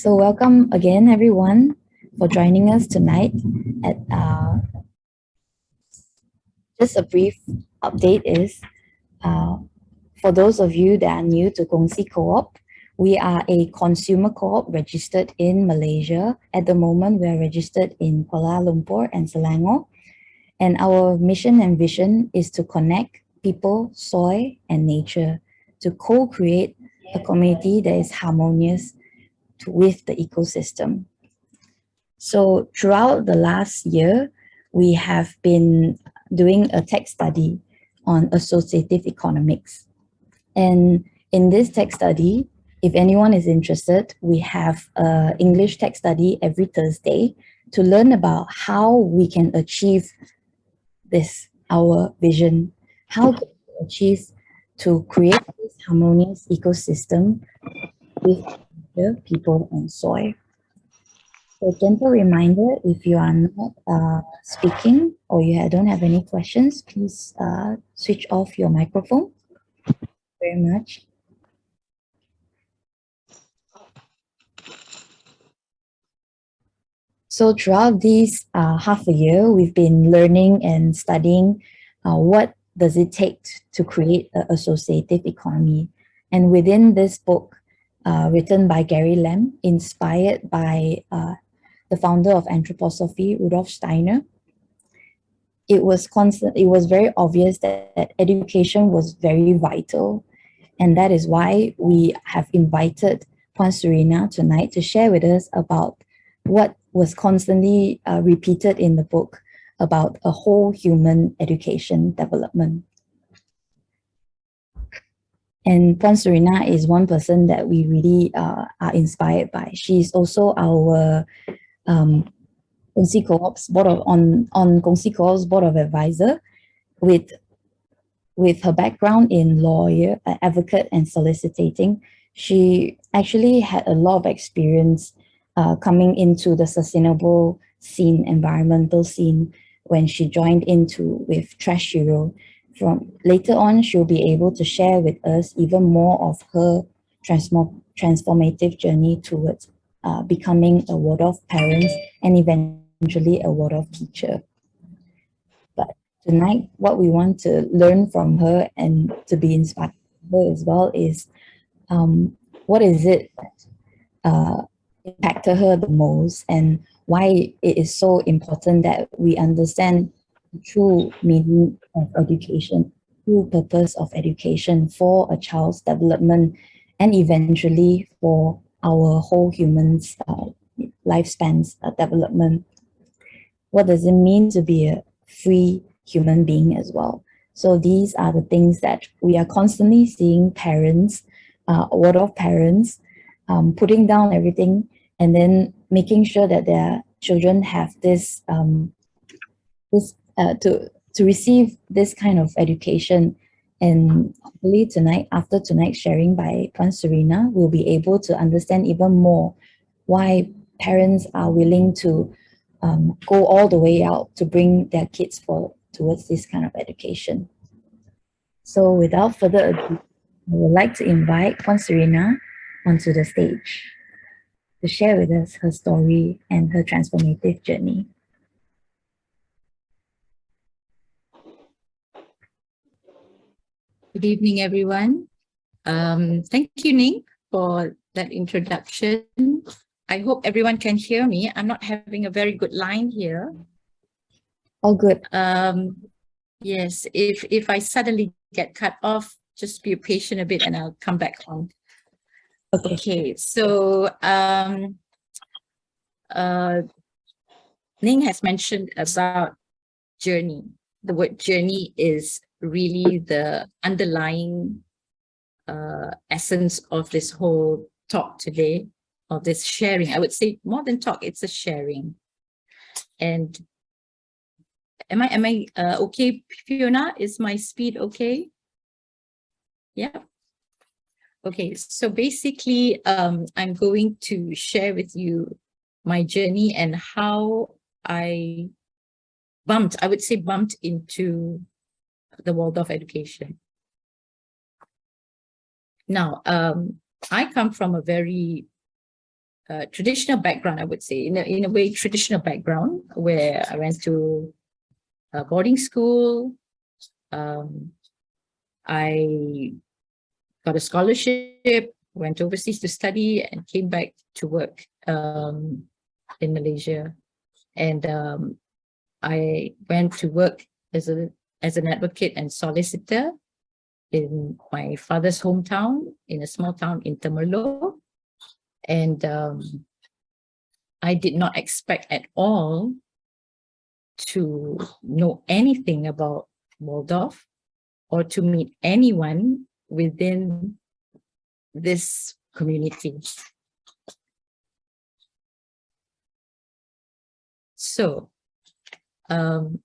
So welcome again, everyone, for joining us tonight. At Just a brief update is uh, for those of you that are new to Kongsi Co-Op, we are a consumer co-op registered in Malaysia. At the moment, we are registered in Kuala Lumpur and Selangor. And our mission and vision is to connect people, soil, and nature to co-create a community that is harmonious with the ecosystem. So throughout the last year, we have been doing a tech study on associative economics. And in this tech study, if anyone is interested, we have an English tech study every Thursday to learn about how we can achieve this, our vision, how to achieve to create this harmonious ecosystem with the people and soil. A gentle reminder, if you are not speaking or you don't have any questions, please switch off your microphone. Very much. So throughout these half a year, we've been learning and studying what does it take to create an associative economy. And within this book, written by Gary Lam, inspired by the founder of anthroposophy, Rudolf Steiner, it was very obvious that education was very vital. And that is why we have invited Puan Surina tonight to share with us about what was constantly repeated in the book about a whole human education development. And Puan Surina is one person that we really are inspired by. She's also our Kongsi Co-Op's board of on Kongsi Co-Op's board of advisor, with her background in lawyer, advocate, and soliciting. She actually had a lot of experience coming into the sustainable scene, environmental scene, when she joined into with Trash Hero. From later on, she'll be able to share with us even more of her transformative journey towards becoming a Waldorf parent and eventually a Waldorf teacher. But tonight, what we want to learn from her and to be inspired by her as well is what is it that impacted her the most, and why it is so important that we understand the true meaning of education, true purpose of education for a child's development and eventually for our whole human's lifespan's development. What does it mean to be a free human being as well? So these are the things that we are constantly seeing parents, Waldorf parents, putting down everything and then making sure that their children have this to receive this kind of education. And hopefully tonight, after tonight's sharing by Puan Surina, we'll be able to understand even more why parents are willing to go all the way out to bring their kids towards this kind of education. So without further ado, I would like to invite Puan Surina onto the stage to share with us her story and her transformative journey. Good evening, everyone. Thank you, Ning, for that introduction. I hope everyone can hear me. I'm not having a very good line here. All good. Yes, if I suddenly get cut off, just be patient a bit and I'll come back on. Okay, so Ning has mentioned about journey. The word journey is really the underlying essence of this whole talk today, of this sharing. I would say more than talk, it's a sharing. And am I okay, Fiona? Is my speed okay? Yeah. Okay, so basically, I'm going to share with you my journey and how I bumped into the world of education. Now, I come from a very traditional background, I would say, in a way, traditional background, where I went to a boarding school. I got a scholarship, went overseas to study, and came back to work in Malaysia. And I went to work as an advocate and solicitor in my father's hometown, in a small town in Temerloh. And I did not expect at all to know anything about Waldorf or to meet anyone within this community. So the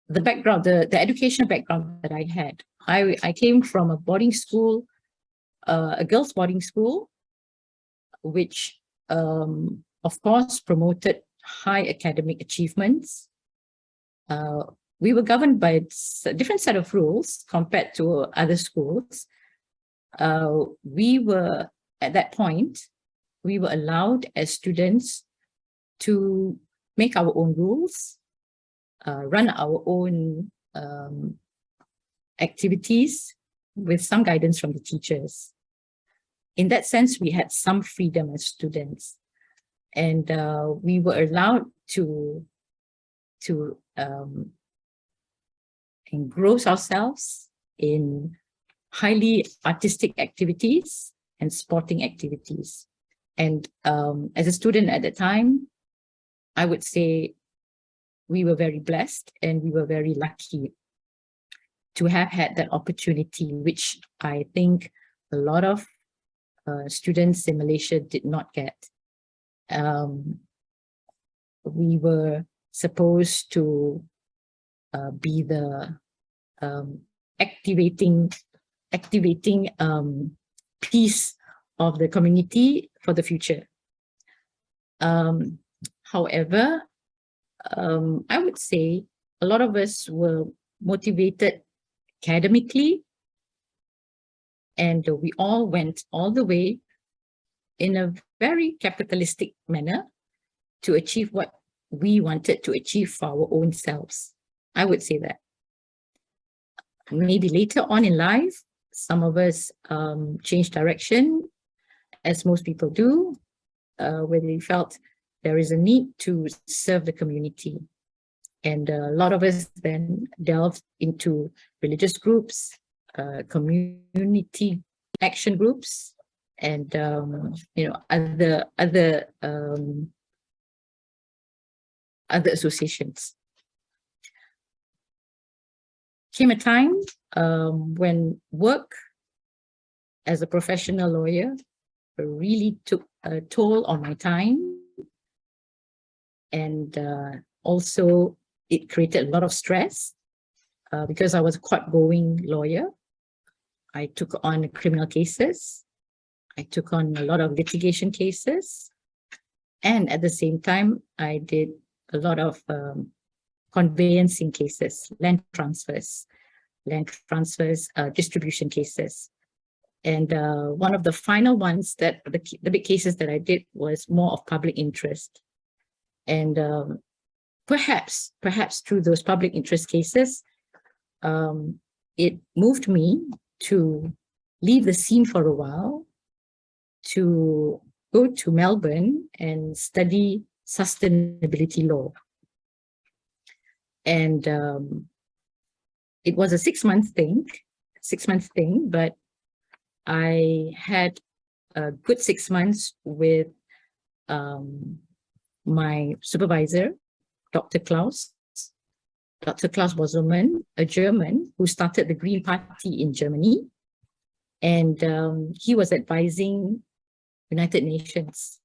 background, the educational background that I had, I came from a boarding school, a girls' boarding school, which of course promoted high academic achievements. We were governed by a different set of rules compared to other schools. We were, at that point, we were allowed as students to make our own rules, run our own activities with some guidance from the teachers. In that sense, we had some freedom as students, and we were allowed to engross ourselves in highly artistic activities and sporting activities. And as a student at the time, I would say we were very blessed and we were very lucky to have had that opportunity, which I think a lot of students in Malaysia did not get. We were supposed to be the activating piece of the community for the future. However, I would say a lot of us were motivated academically, and we all went all the way in a very capitalistic manner to achieve what we wanted to achieve for our own selves. I would say that. Maybe later on in life, some of us changed direction, as most people do, where they felt there is a need to serve the community. And a lot of us then delved into religious groups, community action groups, and other associations. Came a time when work as a professional lawyer really took a toll on my time, and also it created a lot of stress because I was a court-going lawyer. I took on criminal cases. I took on a lot of litigation cases. And at the same time, I did a lot of conveyancing cases, land transfers, distribution cases. And one of the final ones that the big cases that I did was more of public interest. And perhaps through those public interest cases, it moved me to leave the scene for a while, to go to Melbourne and study sustainability law. And it was a 6-month thing, but I had a good 6 months with my supervisor, Dr. Klaus. Dr. Klaus was a German who started the Green Party in Germany. And he was advising United Nations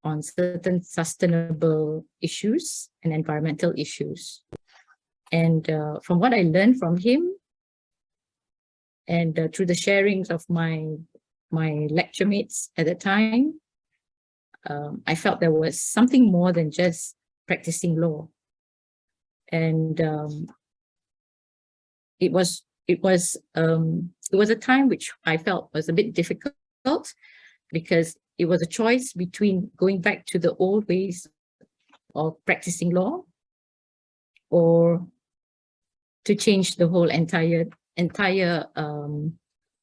on certain sustainable issues and environmental issues. And from what I learned from him, and through the sharings of my lecture mates at the time, I felt there was something more than just practicing law. And it was a time which I felt was a bit difficult, because it was a choice between going back to the old ways of practicing law or to change the whole entire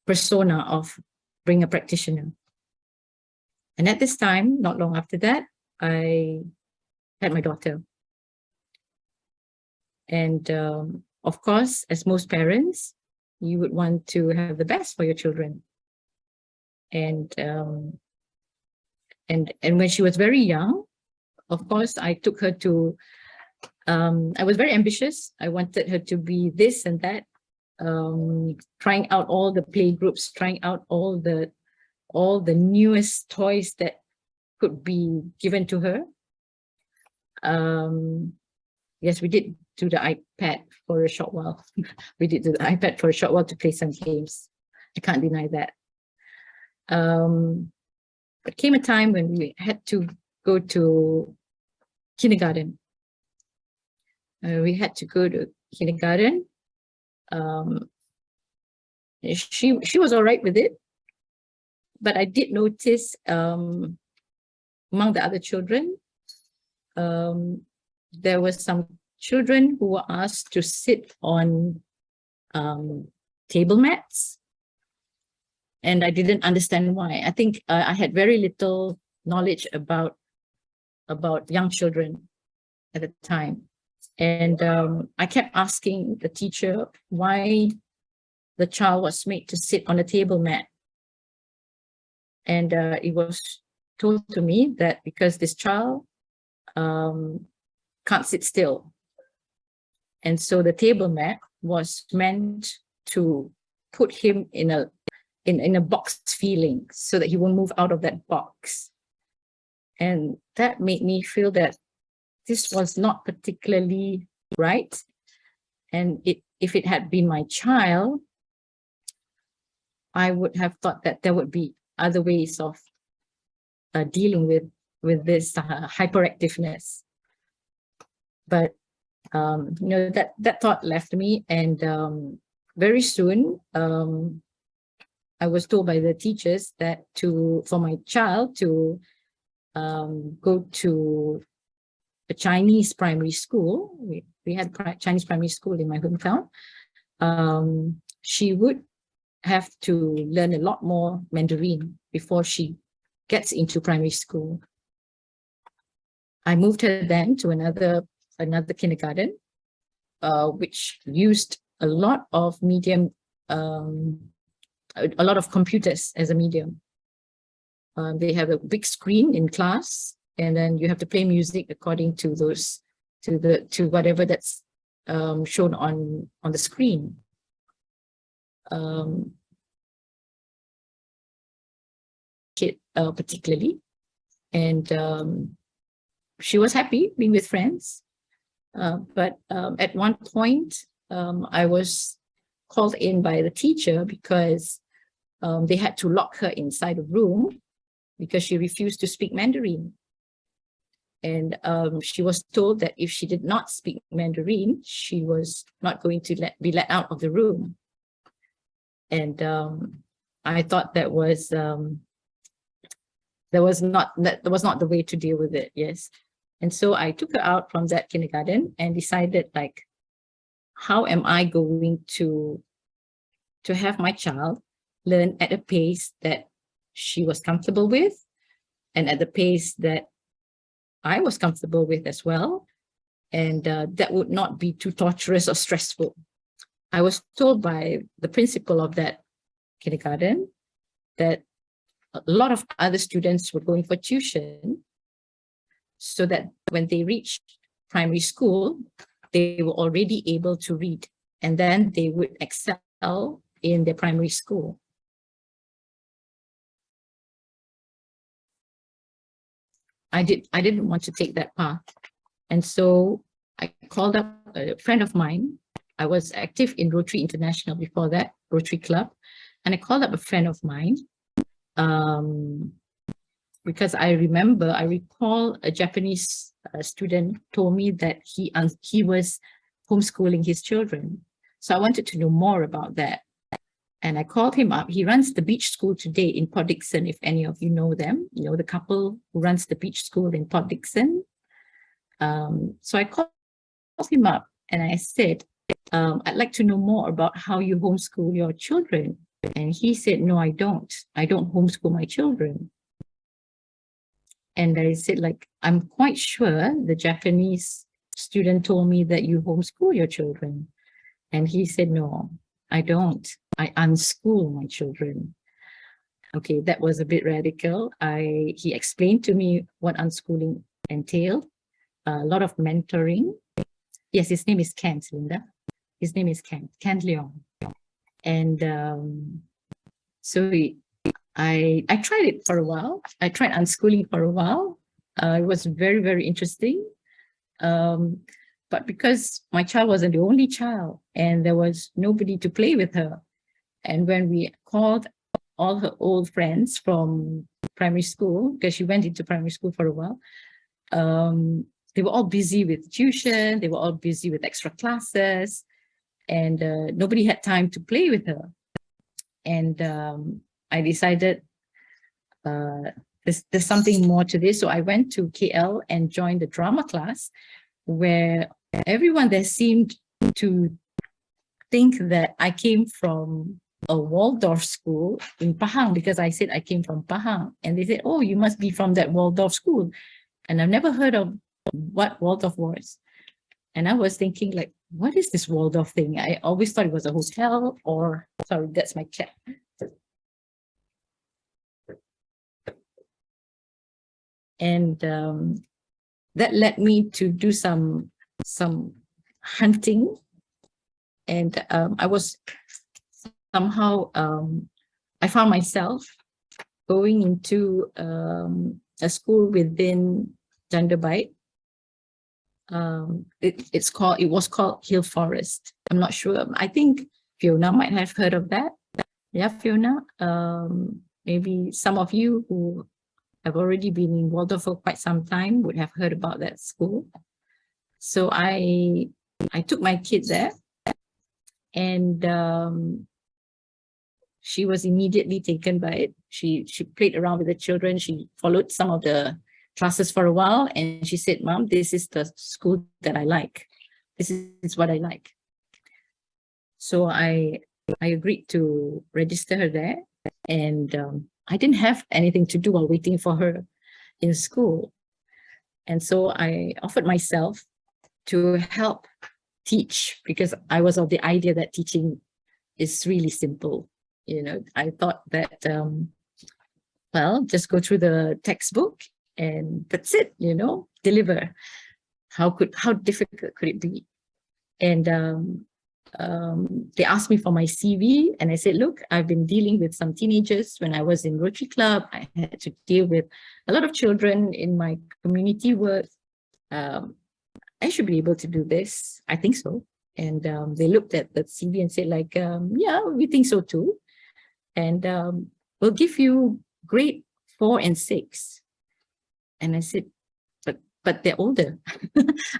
persona of being a practitioner. And at this time, not long after that, I had my daughter. And of course, as most parents, you would want to have the best for your children. And when she was very young, of course, I took her to, I was very ambitious. I wanted her to be this and that, trying out all the play groups, trying out all the newest toys that could be given to her. Yes, we did do the iPad for a short while. We did do the iPad for a short while to play some games. I can't deny that. But came a time when we had to go to kindergarten. We had to go to kindergarten. She was all right with it, but I did notice among the other children, there were some children who were asked to sit on table mats, and I didn't understand why. I think I had very little knowledge about young children at the time, and I kept asking the teacher why the child was made to sit on a table mat, and it was told to me that because this child can't sit still. And so the table mat was meant to put him in a box feeling so that he won't move out of that box. And that made me feel that this was not particularly right. And if it had been my child, I would have thought that there would be other ways of dealing with this hyperactiveness. But that thought left me, and very soon I was told by the teachers that for my child to go to a Chinese primary school. We had Chinese primary school in my hometown. She would have to learn a lot more Mandarin before she gets into primary school. I moved her then to another kindergarten, which used a lot of medium, a lot of computers as a medium. They have a big screen in class, and then you have to play music according to those, to whatever that's shown on the screen. Kid particularly, and she was happy being with friends. But at one point, I was called in by the teacher because they had to lock her inside a room because she refused to speak Mandarin. And she was told that if she did not speak Mandarin, she was not going to be let out of the room. And I thought that was not the way to deal with it. Yes. And so I took her out from that kindergarten and decided, like, how am I going to have my child learn at a pace that she was comfortable with and at the pace that I was comfortable with as well, and that would not be too torturous or stressful. I was told by the principal of that kindergarten that a lot of other students were going for tuition, so that when they reached primary school, they were already able to read, and then they would excel in their primary school. I didn't want to take that path. And so I called up a friend of mine. I was active in Rotary International before that, Rotary Club. And I called up a friend of mine because I recall a Japanese student told me that he was homeschooling his children. So I wanted to know more about that. And I called him up. He runs the beach school today in Port Dickson, if any of you know them. You know, the couple who runs the beach school in Port Dickson. So I called him up and I said, I'd like to know more about how you homeschool your children. And he said, no, I don't. I don't homeschool my children. And I said, like, I'm quite sure the Japanese student told me that you homeschool your children. And he said, no, I don't. I unschool my children. Okay, that was a bit radical. He explained to me what unschooling entailed, a lot of mentoring. Yes, his name is Kent, Linda. His name is Kent Leong. And so I tried it for a while. I tried unschooling for a while. It was very, very interesting. But because my child wasn't the only child and there was nobody to play with her. And when we called all her old friends from primary school, because she went into primary school for a while, they were all busy with tuition. They were all busy with extra classes. And nobody had time to play with her. And I decided there's something more to this. So I went to KL and joined the drama class, where everyone there seemed to think that I came from a Waldorf school in Pahang, because I said I came from Pahang. And they said, oh, you must be from that Waldorf school. And I've never heard of what Waldorf was. And I was thinking, like, what is this Waldorf thing? I always thought it was a hotel, or, sorry, that's my cat. And that led me to do some hunting. And I was somehow, I found myself going into a school within Jandabai. It was called Hill Forest. I'm not sure. I think Fiona might have heard of that. Yeah, Fiona. Maybe some of you who have already been in Waldorf for quite some time would have heard about that school. So I took my kid there, and she was immediately taken by it. She played around with the children. She followed some of the classes for a while, and she said, Mom, this is the school that I like. This is what I like. So I agreed to register her there, and I didn't have anything to do while waiting for her in school. And so I offered myself to help teach, because I was of the idea that teaching is really simple. You know, I thought that, well, just go through the textbook and that's it, you know, deliver. How difficult could it be? And they asked me for my CV, and I said, look, I've been dealing with some teenagers when I was in Rotary Club. I had to deal with a lot of children in my community work. I should be able to do this. I think so. And they looked at the CV and said, like, yeah, we think so too. And we'll give you grade 4 and 6. And I said, but they're older.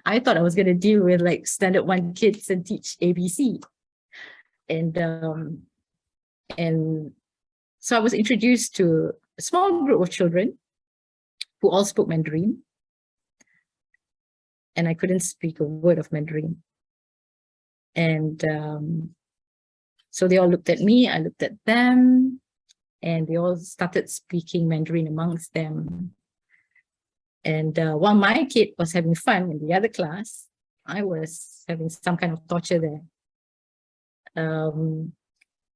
I thought I was going to deal with like standard 1 kids and teach ABC. And so I was introduced to a small group of children who all spoke Mandarin. And I couldn't speak a word of Mandarin. And so they all looked at me, I looked at them, and they all started speaking Mandarin amongst them. And while my kid was having fun in the other class, I was having some kind of torture there. And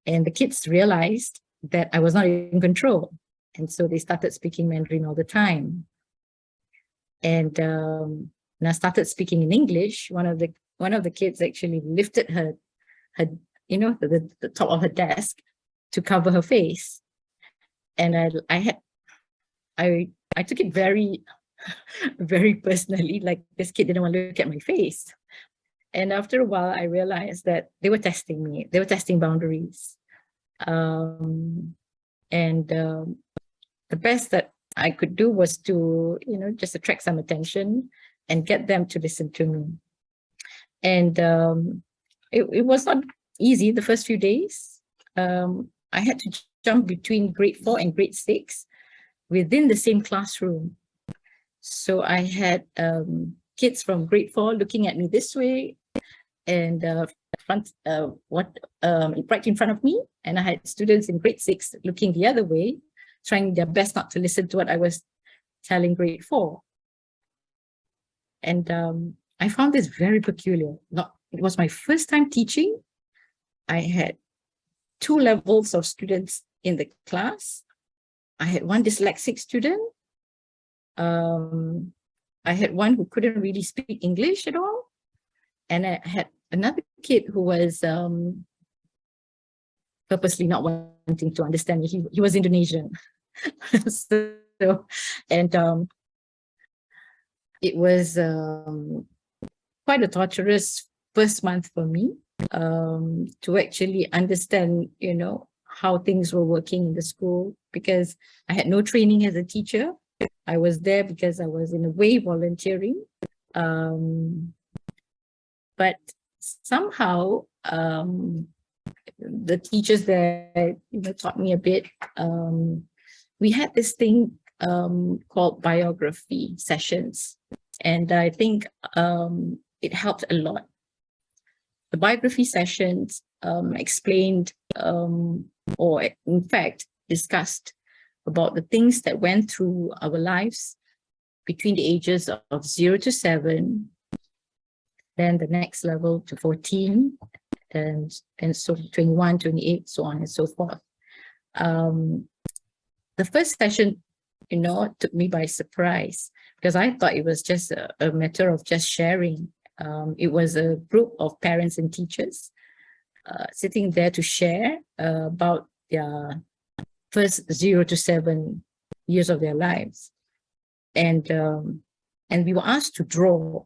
the kids realized that I was not in control. And so they started speaking Mandarin all the time. And when I started speaking in English, one of the kids actually lifted her you know, the top of her desk to cover her face. And I took it very, very personally, like this kid didn't want to look at my face. And after a while, I realized that they were testing me. They were testing boundaries. The best that I could do was to, you know, just attract some attention and get them to listen to me. And it was not easy the first few days. I had to jump between grade 4 and grade 6 within the same classroom. So I had kids from grade 4 looking at me this way, and right in front of me, and I had students in grade 6 looking the other way, trying their best not to listen to what I was telling grade 4. And I found this very peculiar. It was my first time teaching. I had 2 levels of students in the class. I had one dyslexic student. I had one who couldn't really speak English at all. And I had another kid who was purposely not wanting to understand me. He was Indonesian. It was quite a torturous first month for me to actually understand, how things were working in the school, because I had no training as a teacher. I was there because I was in a way volunteering. But somehow the teachers there taught me a bit. We had this thing called biography sessions, and I think it helped a lot. The biography sessions explained or in fact discussed about the things that went through our lives between the ages of 0 to 7, then the next level to 14, and so 21, 28, so on and so forth. The first session, took me by surprise, because I thought it was just a matter of just sharing. It was a group of parents and teachers sitting there to share about their first 0 to 7 years of their lives. And we were asked to draw.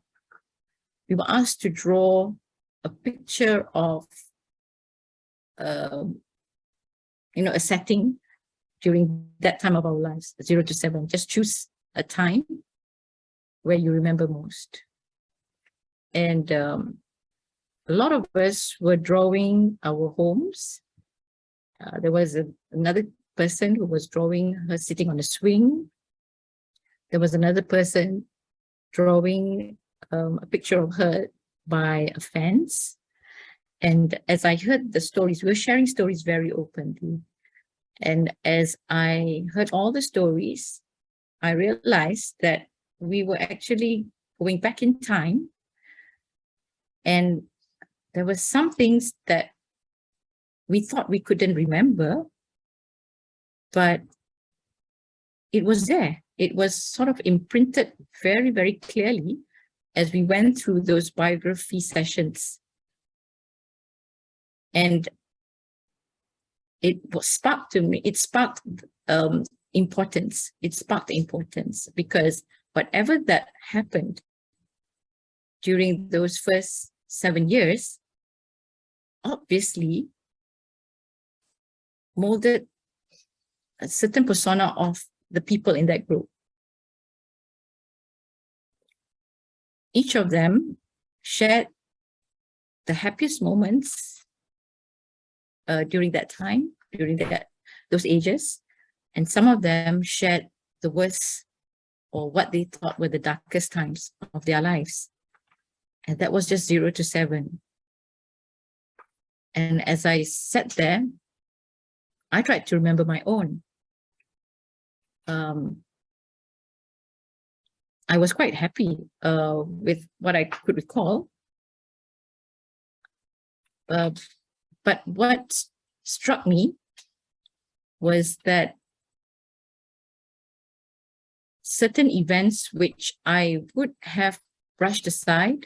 We were asked to draw a picture of, a setting during that time of our lives, 0 to 7. Just choose a time where you remember most. And a lot of us were drawing our homes. There was another person who was drawing her sitting on a swing. There was another person drawing a picture of her by a fence. And as I heard the stories, we were sharing stories very openly. And as I heard all the stories, I realized that we were actually going back in time. And there were some things that we thought we couldn't remember, but it was there. It was sort of imprinted very, very clearly as we went through those biography sessions. And it was sparked to me. It sparked importance. It sparked importance, because whatever that happened during those first 7 years, obviously molded a certain persona of the people in that group. Each of them shared the happiest moments during that time, during those ages, and some of them shared the worst, or what they thought were the darkest times of their lives. And that was just 0 to 7. And as I sat there, I tried to remember my own. I was quite happy with what I could recall. But what struck me was that certain events which I would have brushed aside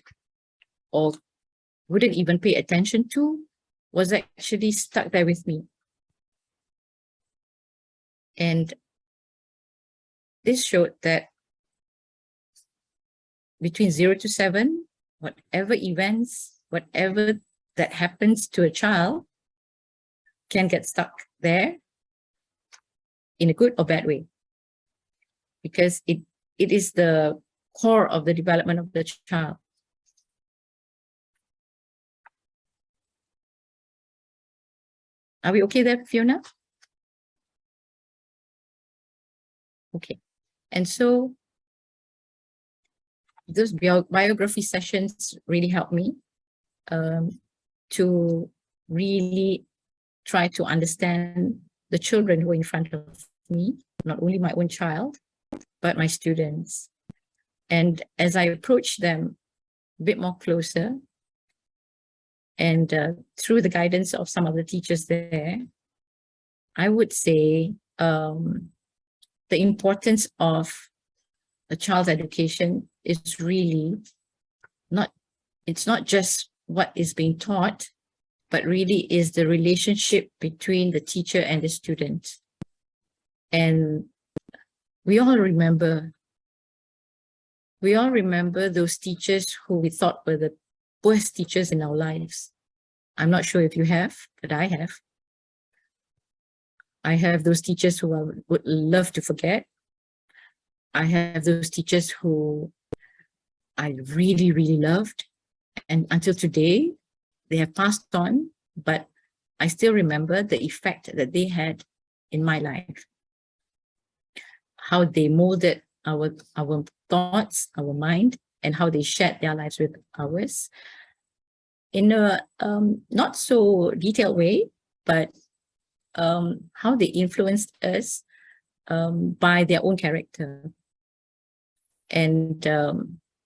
or wouldn't even pay attention to was actually stuck there with me. And this showed that between 0 to 7, whatever events, whatever that happens to a child can get stuck there in a good or bad way, because it is the core of the development of the child. Are we okay there, Fiona? Okay. And so those biography sessions really helped me to really try to understand the children who are in front of me, not only my own child, but my students. And as I approach them a bit more closer, and through the guidance of some of the teachers there, I would say the importance of a child's education is really it's not just what is being taught, but really is the relationship between the teacher and the student. And we all remember those teachers who we thought were the worst teachers in our lives. I'm not sure if you have, but I have. I have those teachers who I would love to forget. I have those teachers who I really, really loved. And until today, they have passed on, but I still remember the effect that they had in my life. How they molded our thoughts, our mind, and how they shared their lives with ours in a not so detailed way, but how they influenced us by their own character. And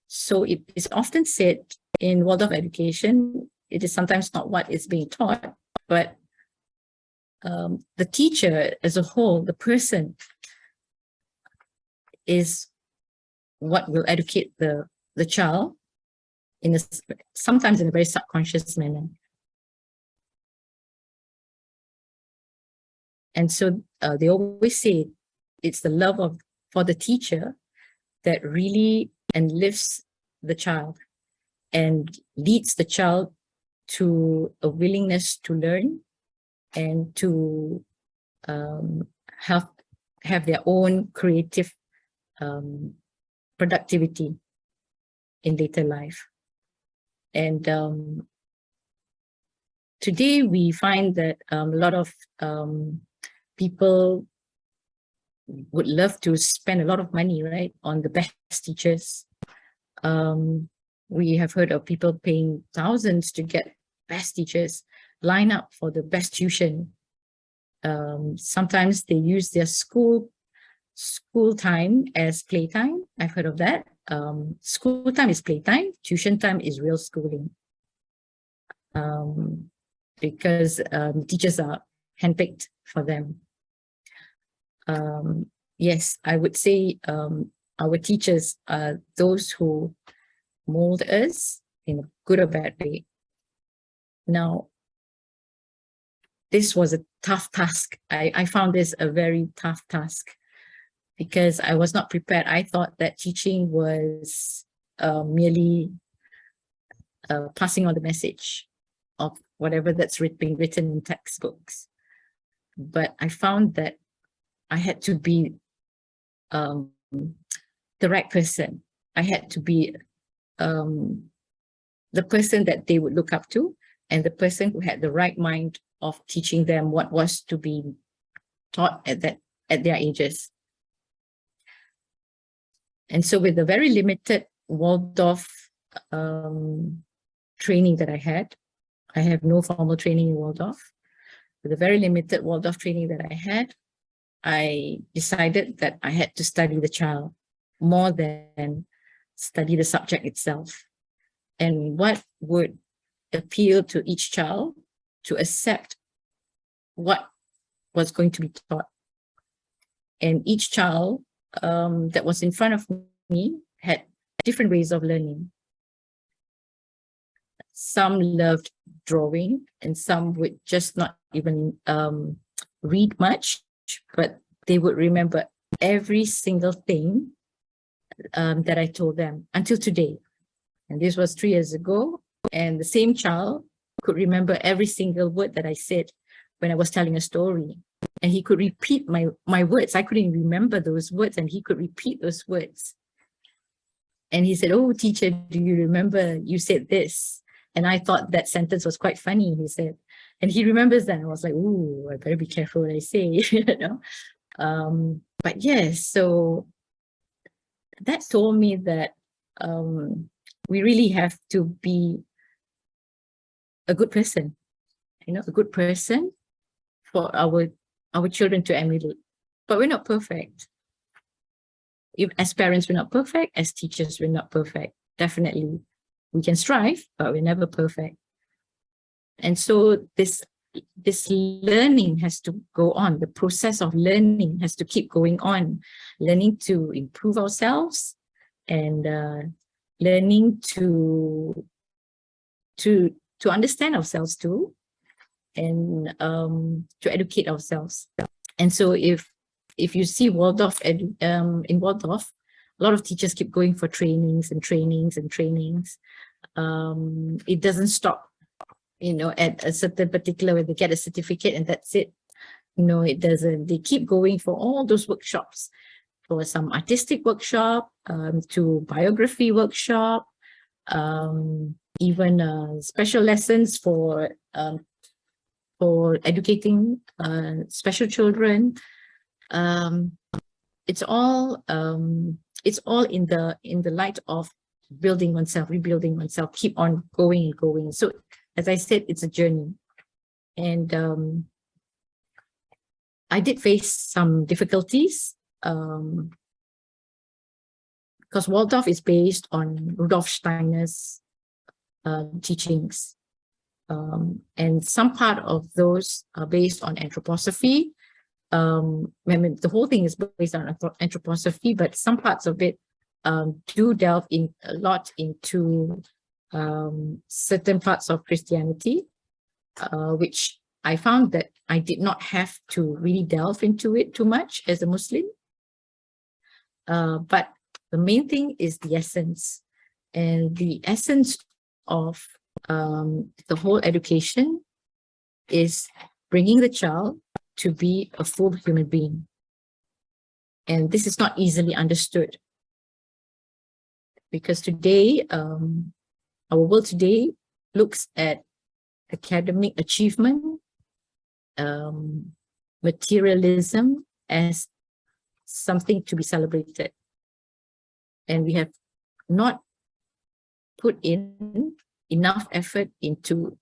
so it is often said in Waldorf education, it is sometimes not what is being taught, but the teacher as a whole, the person, is what will educate the child in sometimes in a very subconscious manner. And so they always say it's the love for the teacher that really enlifts the child and leads the child to a willingness to learn and to have their own creative productivity in later life. And today we find that a lot of people would love to spend a lot of money, right, on the best teachers. We have heard of people paying thousands to get best teachers, line up for the best tuition. Sometimes they use their school time as playtime. I've heard of that. School time is playtime, tuition time is real schooling. Because teachers are handpicked for them. Yes, I would say our teachers are those who mold us in a good or bad way. Now, this was a tough task. I found this a very tough task because I was not prepared. I thought that teaching was merely passing on the message of whatever that's being written in textbooks. But I found that I had to be the right person. I had to be the person that they would look up to and the person who had the right mind of teaching them what was to be taught at their ages. And so with the very limited Waldorf training that I have no formal training in Waldorf. With the very limited Waldorf training that I had, I decided that I had to study the child more than study the subject itself. And what would appeal to each child to accept what was going to be taught. And each child that was in front of me had different ways of learning. Some loved drawing and some would just not even read much, but they would remember every single thing that I told them until today. And this was 3 years ago. And the same child could remember every single word that I said when I was telling a story. And he could repeat my words. I couldn't remember those words and he could repeat those words. And he said, "Oh, teacher, do you remember you said this?" And I thought that sentence was quite funny, he said. And he remembers that. I was like, ooh, I better be careful what I say, you know. But yes, so that told me that we really have to be a good person, you know, a good person for our children to emulate. But we're not perfect. If, as parents, we're not perfect. As teachers, we're not perfect. Definitely, we can strive, but we're never perfect. And so this learning has to go on. The process of learning has to keep going on. Learning to improve ourselves and learning to understand ourselves too, and to educate ourselves. And so if you see Waldorf in Waldorf, a lot of teachers keep going for trainings and trainings and trainings. It doesn't stop, you know, at a certain particular where they get a certificate and that's it. No, it doesn't. They keep going for all those workshops, for some artistic workshop, to biography workshop, even special lessons for educating special children. It's all in the light of building oneself, rebuilding oneself, keep on going and going. So as I said, it's a journey. And I did face some difficulties because Waldorf is based on Rudolf Steiner's teachings. And some part of those are based on anthroposophy. I mean, the whole thing is based on anthroposophy, but some parts of it do delve in a lot into certain parts of Christianity, which I found that I did not have to really delve into it too much as a Muslim. But the main thing is the essence. And the essence of the whole education is bringing the child to be a full human being. And this is not easily understood. Because today, our world today looks at academic achievement, materialism as something to be celebrated. And we have not put in enough effort into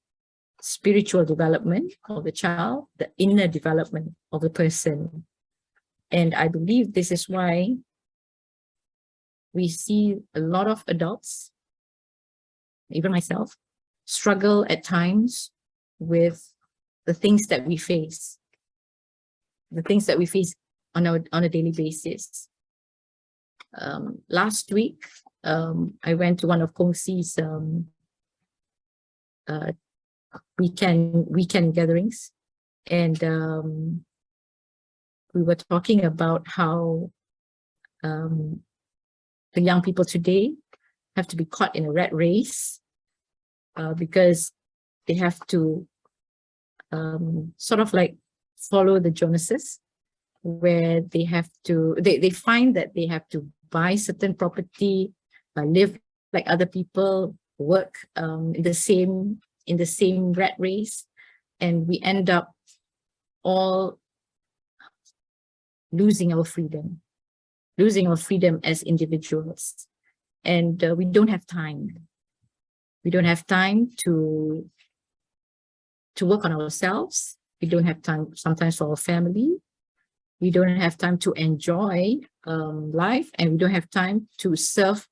spiritual development of the child, the inner development of the person. And I believe this is why we see a lot of adults, even myself, struggle at times with the things that we face, on a daily basis. Last week, I went to one of Kongsi's weekend gatherings, and we were talking about how the young people today have to be caught in a rat race because they have to sort of like follow the Jonases, where they have to, they find that they have to buy certain property, live like other people, work in the same rat race, and we end up all losing our freedom as individuals. And we don't have time. We don't have time to work on ourselves. We don't have time sometimes for our family. We don't have time to enjoy life, and we don't have time to serve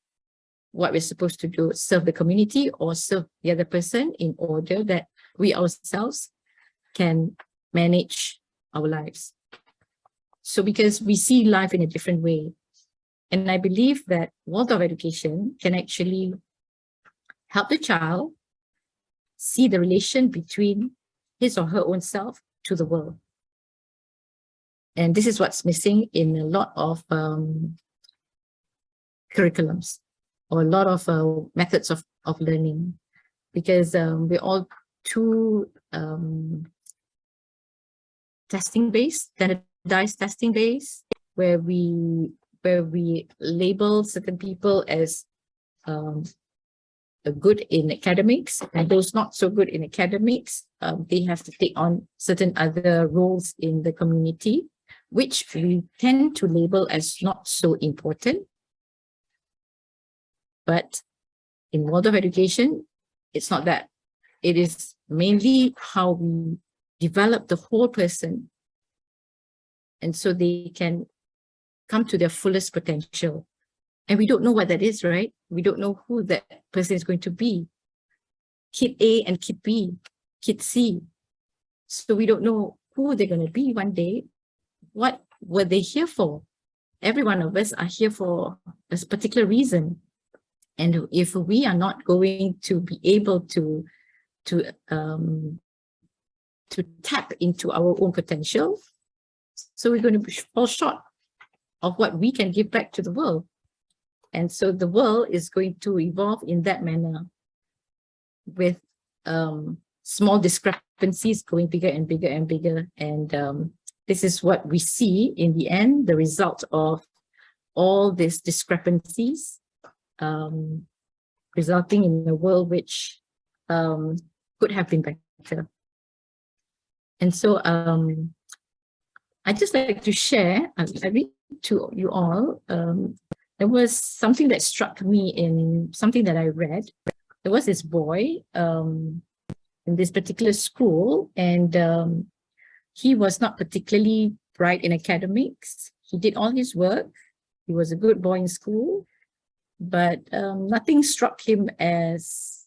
what we're supposed to do, serve the community or serve the other person, in order that we ourselves can manage our lives. So because we see life in a different way, and I believe that Waldorf education can actually help the child see the relation between his or her own self to the world. And this is what's missing in a lot of curriculums, or a lot of methods of learning, because we're all too testing-based, standardized testing-based, where we label certain people as good in academics, and those not so good in academics, they have to take on certain other roles in the community, which we tend to label as not so important. But in Waldorf education, it's not that. It is mainly how we develop the whole person, and so they can come to their fullest potential. And we don't know what that is, right? We don't know who that person is going to be. Kid A and Kid B, Kid C. So we don't know who they're going to be one day. What were they here for? Every one of us are here for a particular reason. And if we are not going to be able to tap into our own potential, so we're going to fall short of what we can give back to the world. And so the world is going to evolve in that manner, with small discrepancies going bigger and bigger and bigger. And this is what we see in the end, the result of all these discrepancies, resulting in a world which could have been better. And so I'd just like to share, I read to you all, there was something that struck me in something that I read. There was this boy in this particular school, and he was not particularly bright in academics. He did all his work. He was a good boy in school, but nothing struck him as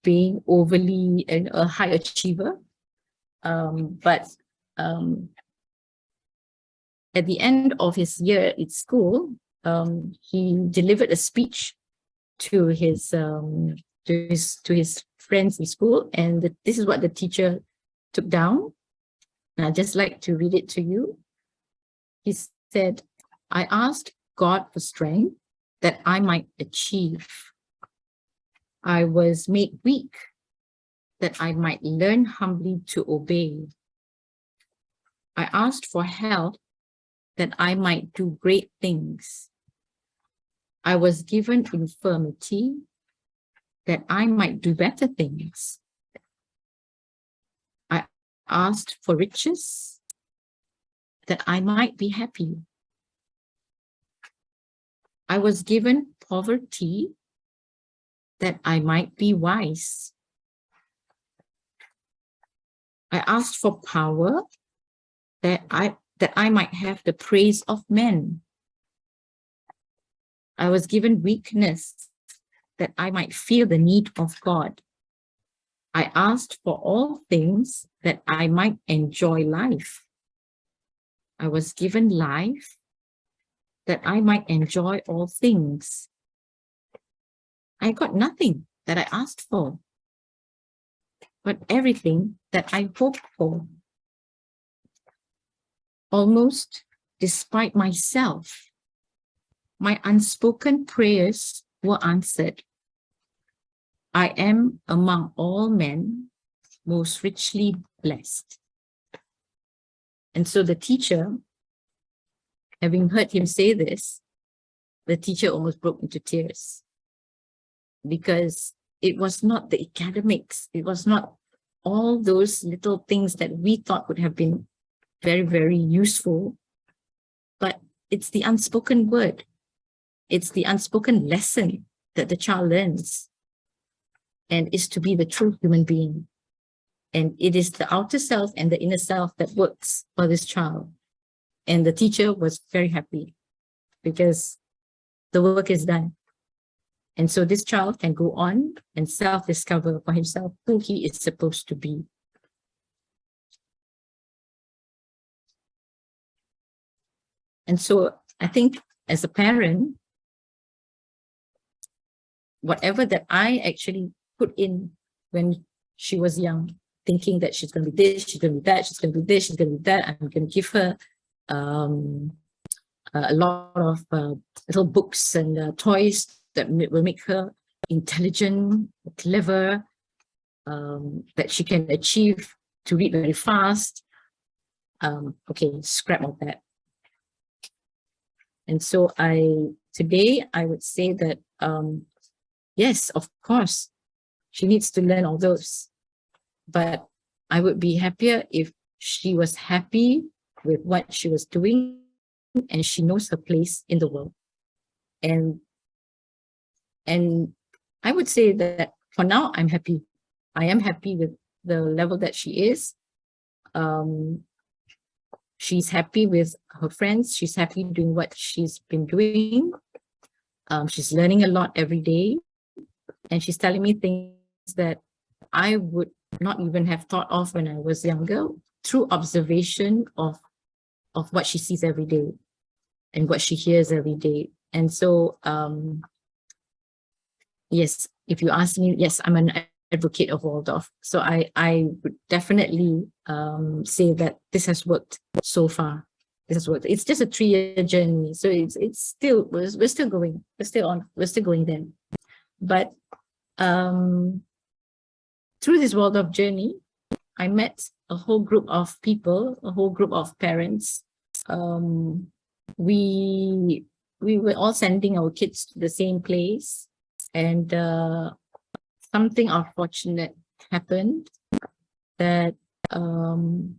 being overly a high achiever. But at the end of his year at school, he delivered a speech to his friends in school, and this is what the teacher took down. And I'd just like to read it to you. He said, "I asked God for strength that I might achieve. I was made weak that I might learn humbly to obey. I asked for health that I might do great things. I was given infirmity that I might do better things. I asked for riches that I might be happy. I was given poverty that I might be wise. I asked for power that I might have the praise of men. I was given weakness that I might feel the need of God. I asked for all things that I might enjoy life. I was given life that I might enjoy all things. I got nothing that I asked for, but everything that I hoped for. Almost despite myself, my unspoken prayers were answered. I am among all men most richly blessed." And so the teacher, having heard him say this, the teacher almost broke into tears, because it was not the academics, it was not all those little things that we thought would have been very, very useful, but it's the unspoken word. It's the unspoken lesson that the child learns, and is to be the true human being. And it is the outer self and the inner self that works for this child. And the teacher was very happy because the work is done. And so this child can go on and self-discover for himself who he is supposed to be. And so I think as a parent, whatever that I actually put in when she was young, thinking that she's going to be this, she's going to be that, she's going to be this, she's going to be that, I'm going to give her a lot of little books and toys that will make her intelligent, clever, that she can achieve to read very fast. Okay, scrap all that. And so today I would say that yes, of course, she needs to learn all those. But I would be happier if she was happy with what she was doing and she knows her place in the world. And I would say that for now, I'm happy. I am happy with the level that she is. She's happy with her friends. She's happy doing what she's been doing. She's learning a lot every day. And she's telling me things that I would not even have thought of when I was younger, through observation of what she sees every day and what she hears every day. And so, yes, if you ask me, yes, I'm an advocate of Waldorf. So I would definitely say that this has worked so far. This has worked. It's just a 3-year journey. So it's still, we're still going. We're still going there. But through this Waldorf journey, I met a whole group of people, a whole group of parents. We were all sending our kids to the same place, and something unfortunate happened, that the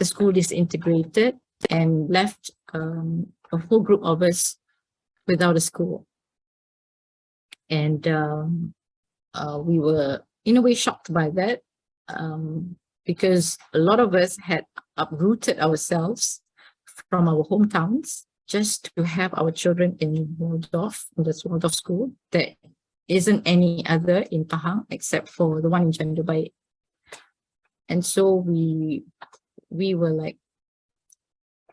school disintegrated and left a whole group of us without a school. And we were in a way shocked by that, because a lot of us had uprooted ourselves from our hometowns just to have our children in Waldorf, in this Waldorf school. There isn't any other in Pahang except for the one in Jendabai. And so we were like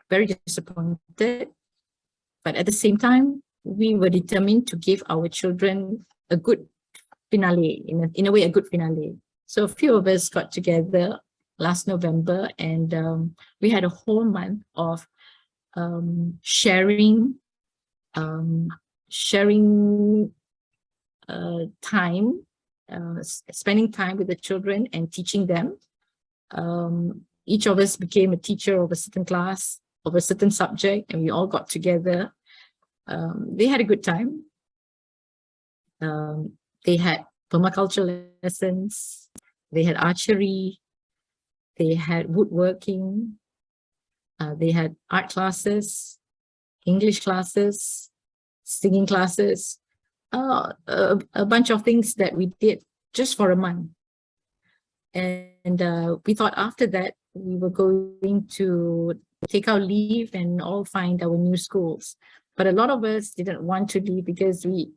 very disappointed, but at the same time, we were determined to give our children a good finale, in a way, a good finale. So a few of us got together last November, and we had a whole month of sharing time, spending time with the children and teaching them. Each of us became a teacher of a certain class, of a certain subject, and we all got together. They had a good time. They had permaculture lessons, they had archery, they had woodworking, they had art classes, English classes, singing classes, a bunch of things that we did just for a month. And we thought after that, we were going to take our leave and all find our new schools. But a lot of us didn't want to leave because we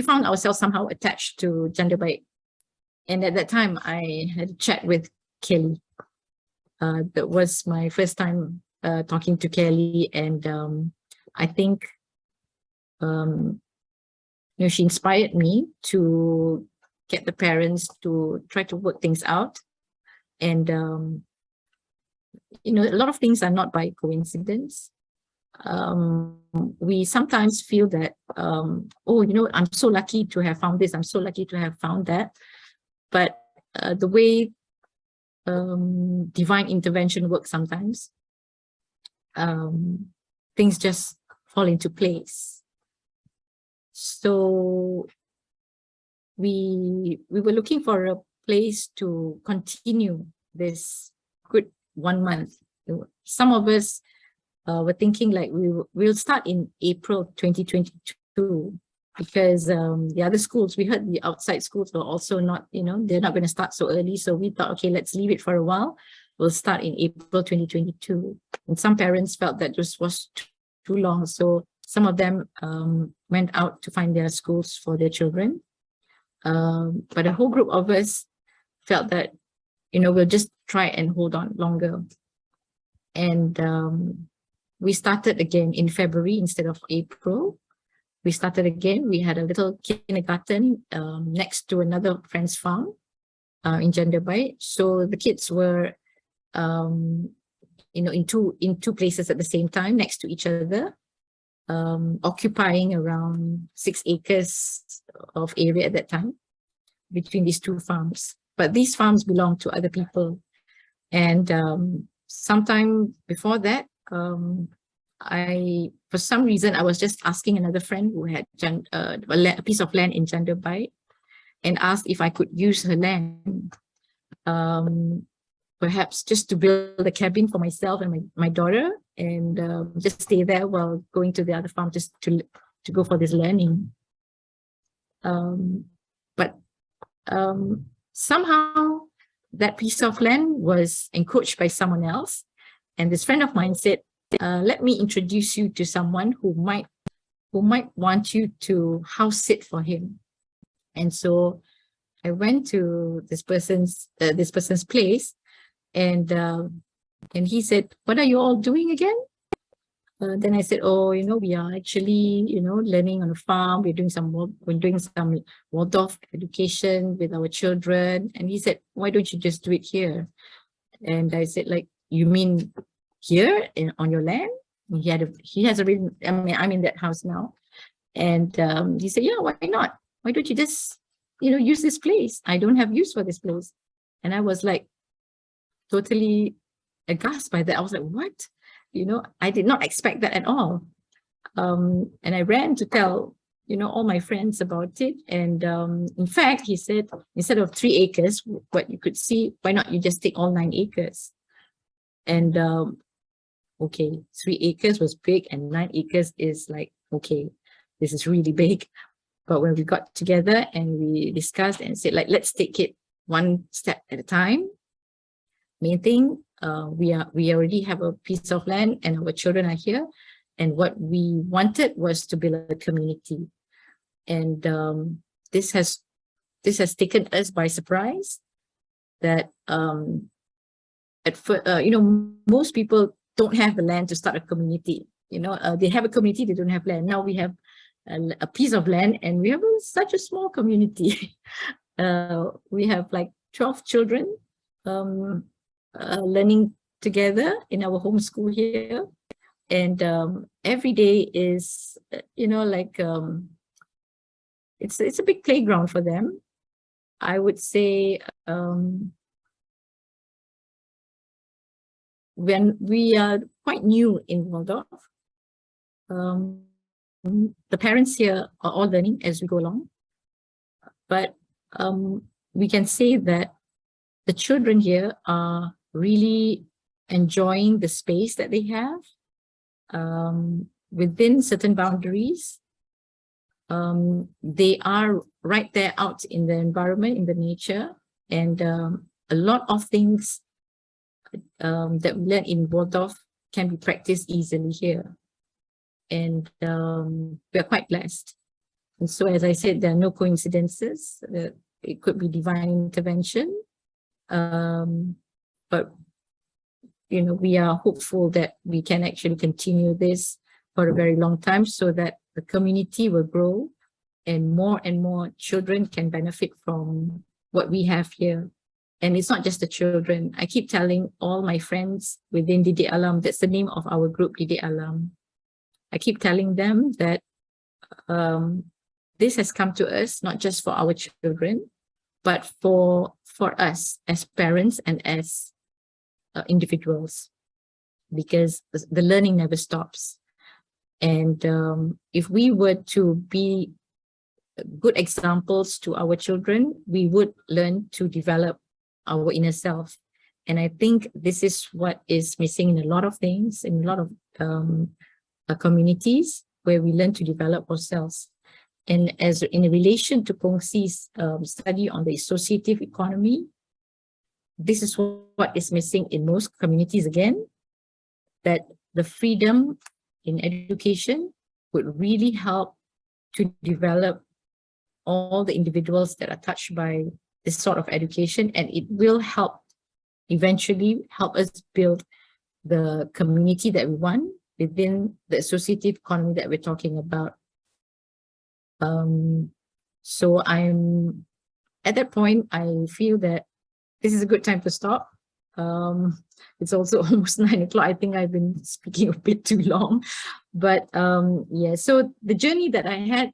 found ourselves somehow attached to Jendabai. And at that time, I had a chat with Kelly. That was my first time talking to Kelly. And I think she inspired me to get the parents to try to work things out. And, a lot of things are not by coincidence. We sometimes feel that, I'm so lucky to have found this, I'm so lucky to have found that. But the way divine intervention works sometimes, things just fall into place. So we were looking for a place to continue this good 1 month. Some of us were thinking like we'll start in April 2022, because the other schools, we heard the outside schools were also not, they're not going to start so early. So we thought, okay, let's leave it for a while. We'll start in April 2022. And some parents felt that this was too long. So some of them went out to find their schools for their children. But a whole group of us felt that, we'll just try and hold on longer. And we started again in February instead of April. We started again. We had a little kindergarten next to another friend's farm in Jendabai. So the kids were, in two places at the same time, next to each other, occupying around 6 acres of area at that time between these two farms. But these farms belong to other people. And sometime before that, for some reason, I was just asking another friend who had a piece of land in Jandabai, and asked if I could use her land, perhaps just to build a cabin for myself and my daughter, and just stay there while going to the other farm, just to go for this learning. But somehow that piece of land was encroached by someone else, and this friend of mine said, let me introduce you to someone who might want you to house sit for him. And so I went to this person's place, and he said, "What are you all doing again?" Then I said, "Oh, we are actually, learning on a farm. We're doing some Waldorf education with our children." And he said, "Why don't you just do it here?" And I said, "Like, you mean here on your land?" And he has a real, I'm in that house now. And he said, "Yeah, why not? Why don't you just, use this place? I don't have use for this place." And I was like totally aghast by that. I was like, what? I did not expect that at all. And I ran to tell, all my friends about it. And in fact, he said, instead of 3 acres, what you could see, why not you just take all 9 acres? And okay, 3 acres was big, and 9 acres is like, okay, this is really big. But when we got together and we discussed and said, like, let's take it one step at a time. Main thing, we already have a piece of land and our children are here. And what we wanted was to build a community. And this has taken us by surprise, that at first, most people don't have the land to start a community. They have a community, they don't have land. Now we have a piece of land, and we have such a small community. We have like 12 children learning together in our homeschool here. And every day is, like, it's a big playground for them. I would say when we are quite new in Waldorf, the parents here are all learning as we go along. But we can say that the children here are really enjoying the space that they have within certain boundaries. They are right there out in the environment, in the nature, and a lot of things that we learn in Waldorf can be practiced easily here. And we're quite blessed. And so, as I said, there are no coincidences. It could be divine intervention. But, we are hopeful that we can actually continue this for a very long time, so that the community will grow and more children can benefit from what we have here. And it's not just the children. I keep telling all my friends within Didik Alam, that's the name of our group, Didik Alam. I keep telling them that this has come to us not just for our children, but for us as parents and as individuals, because the learning never stops. And if we were to be good examples to our children, we would learn to develop our inner self. And I think this is what is missing in a lot of things, in a lot of communities, where we learn to develop ourselves. And as in relation to Kongsi's study on the associative economy, this is what is missing in most communities again, that the freedom in education would really help to develop all the individuals that are touched by this sort of education, and it will eventually help us build the community that we want within the associative economy that we're talking about. So I'm at that point, I feel that this is a good time to stop. It's also almost 9 o'clock. I think I've been speaking a bit too long, but yeah, so the journey that I had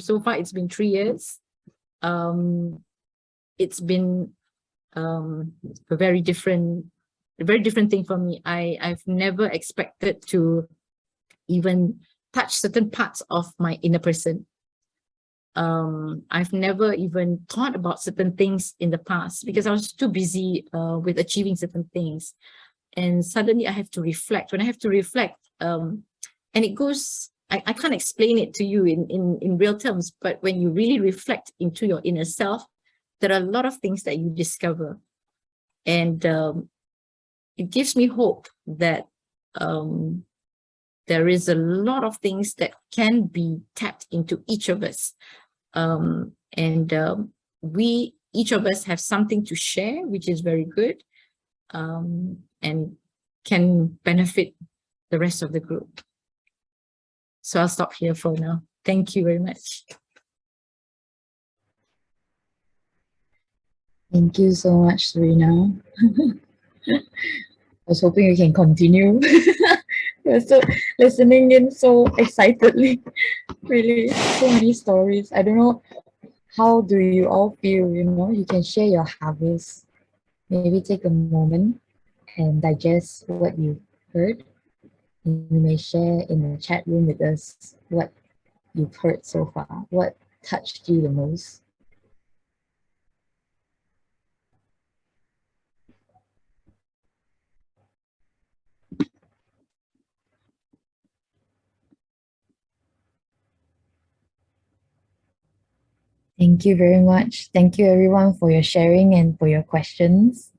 so far, it's been 3 years. It's been a very different a very different thing for me. I've never expected to even touch certain parts of my inner person. I've never even thought about certain things in the past because I was too busy with achieving certain things. And suddenly I have to reflect. When I have to reflect, and it goes, I can't explain it to you in real terms, but when you really reflect into your inner self, there are a lot of things that you discover. And it gives me hope that there is a lot of things that can be tapped into each of us. We, each of us, have something to share, which is very good, and can benefit the rest of the group. So I'll stop here for now. Thank you very much. Thank you so much, Surina. I was hoping we can continue. We're so listening in so excitedly. Really, so many stories. I don't know, how do you all feel? You know, you can share your harvest. Maybe take a moment and digest what you heard. You may share in the chat room with us what you've heard so far, what touched you the most. Thank you very much. Thank you everyone for your sharing and for your questions.